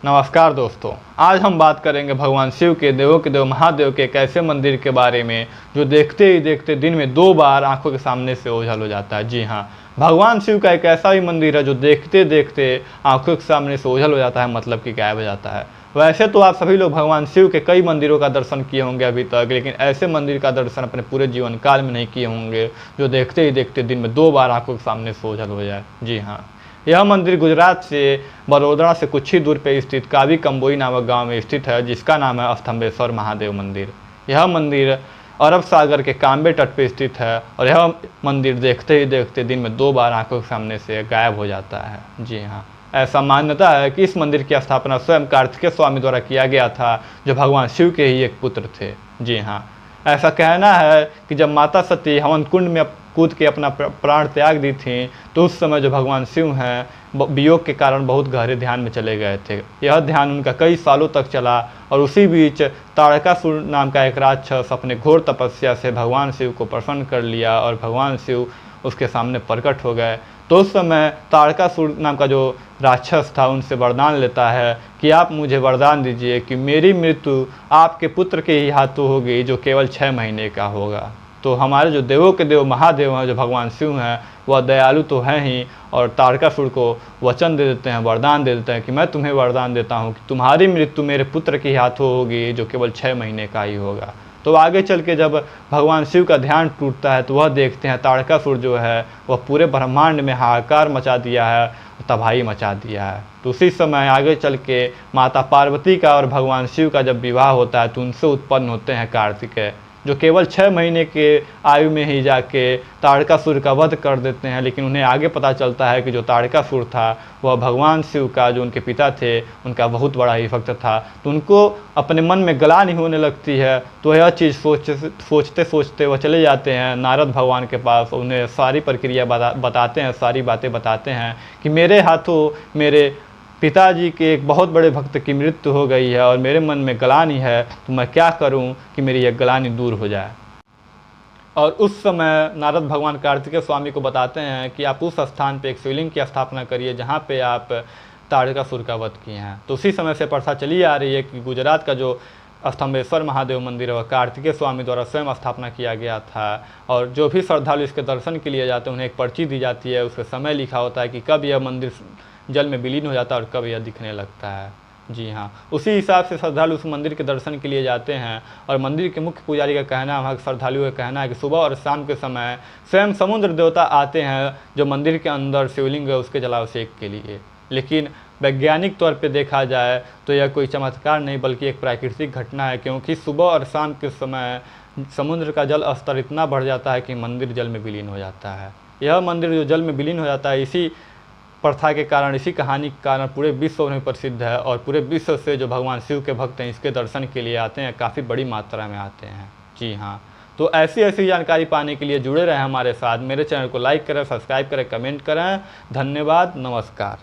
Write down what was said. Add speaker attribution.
Speaker 1: नमस्कार दोस्तों, आज हम बात करेंगे भगवान शिव के देवों के देव महादेव के एक ऐसे मंदिर के बारे में जो देखते ही देखते दिन में 2 बार आंखों के सामने से ओझल हो जाता है। जी हाँ, भगवान शिव का एक ऐसा ही मंदिर है जो देखते देखते आंखों के सामने से ओझल हो जाता है, मतलब कि गायब हो जाता है। वैसे तो आप सभी लोग भगवान शिव के कई मंदिरों का दर्शन किए होंगे अभी तक, लेकिन ऐसे मंदिर का दर्शन अपने पूरे जीवन काल में नहीं किए होंगे जो देखते ही देखते दिन में 2 बार आंखों के सामने से ओझल हो जाए। जी हाँ, यह मंदिर गुजरात से बड़ौदा से कुछ ही दूर पर स्थित कावी कंबोई नामक गांव में स्थित है, जिसका नाम है स्तंभेश्वर महादेव मंदिर। यह मंदिर अरब सागर के कांबे तट पर स्थित है और यह मंदिर देखते ही देखते दिन में 2 बार आंखों के सामने से गायब हो जाता है। जी हाँ, ऐसा मान्यता है कि इस मंदिर की स्थापना स्वयं कार्तिकेय स्वामी द्वारा किया गया था, जो भगवान शिव के ही एक पुत्र थे। जी हाँ, ऐसा कहना है कि जब माता सती हवन कुंड में कूद के अपना प्राण त्याग दी थी, तो उस समय जो भगवान शिव हैं वियोग के कारण बहुत गहरे ध्यान में चले गए थे। यह ध्यान उनका कई सालों तक चला और उसी बीच तारकासुर नाम का एक राक्षस अपने घोर तपस्या से भगवान शिव को प्रसन्न कर लिया और भगवान शिव उसके सामने प्रकट हो गए। तो उस समय तारकासुर नाम का जो राक्षस था उनसे वरदान लेता है कि आप मुझे वरदान दीजिए कि मेरी मृत्यु आपके पुत्र के ही हाथों होगी, जो केवल 6 महीने का होगा। तो हमारे जो देवों के देव महादेव हैं, जो भगवान शिव हैं, वह दयालु तो हैं ही, और तारकासुर को वचन दे देते हैं, वरदान दे देते हैं कि मैं तुम्हें वरदान देता हूँ कि तुम्हारी मृत्यु मेरे पुत्र के हाथों होगी, जो केवल 6 महीने का ही होगा। तो आगे चल के जब भगवान शिव का ध्यान टूटता है तो वह देखते हैं तारकासुर जो है वह पूरे ब्रह्मांड में हाहाकार मचा दिया है, तबाही मचा दिया है। तो उसी समय आगे चल के माता पार्वती का और भगवान शिव का जब विवाह होता है तो उनसे उत्पन्न होते हैं कार्तिकेय, जो केवल 6 महीने के आयु में ही जाके तारकासुर का वध कर देते हैं। लेकिन उन्हें आगे पता चलता है कि जो तारकासुर था वह भगवान शिव का, जो उनके पिता थे, उनका बहुत बड़ा ही भक्त था। तो उनको अपने मन में ग्लानि होने लगती है, तो यह चीज़ सोचते सोचते वह चले जाते हैं नारद भगवान के पास। उन्हें सारी प्रक्रिया बताते हैं, सारी बातें बताते हैं कि मेरे हाथों मेरे पिताजी के एक बहुत बड़े भक्त की मृत्यु हो गई है और मेरे मन में ग्लानि है, तो मैं क्या करूं कि मेरी यह ग्लानि दूर हो जाए। और उस समय नारद भगवान कार्तिकेय स्वामी को बताते हैं कि आप उस स्थान पे एक शिवलिंग की स्थापना करिए जहाँ पे आप तारकासुर का वध किए हैं। तो उसी समय से प्रथा चली आ रही है कि गुजरात का जो स्तंभेश्वर महादेव मंदिर है वह कार्तिकेय स्वामी द्वारा स्वयं स्थापना किया गया था, और जो भी श्रद्धालु इसके दर्शन के लिए जाते हैं उन्हें एक पर्ची दी जाती है, उसके समय लिखा होता है कि कब यह मंदिर जल में विलीन हो जाता है और कब यह दिखने लगता है। जी हाँ, उसी हिसाब से श्रद्धालु उस मंदिर के दर्शन के लिए जाते हैं। और मंदिर के मुख्य पुजारी का कहना है, वहाँ के श्रद्धालुओं का कहना है कि सुबह और शाम के समय स्वयं समुद्र देवता आते हैं जो मंदिर के अंदर शिवलिंग है उसके जलाभिषेक के लिए। लेकिन वैज्ञानिक तौर पे देखा जाए तो यह कोई चमत्कार नहीं बल्कि एक प्राकृतिक घटना है, क्योंकि सुबह और शाम के समय समुद्र का जल स्तर इतना बढ़ जाता है कि मंदिर जल में विलीन हो जाता है। यह मंदिर जो जल में विलीन हो जाता है, इसी प्रथा के कारण, इसी कहानी के कारण पूरे विश्व में प्रसिद्ध है, और पूरे विश्व से जो भगवान शिव के भक्त हैं इसके दर्शन के लिए आते हैं, काफ़ी बड़ी मात्रा में आते हैं। जी हाँ, तो ऐसी जानकारी पाने के लिए जुड़े रहें हमारे साथ। मेरे चैनल को लाइक करें, सब्सक्राइब करें, कमेंट करें। धन्यवाद, नमस्कार।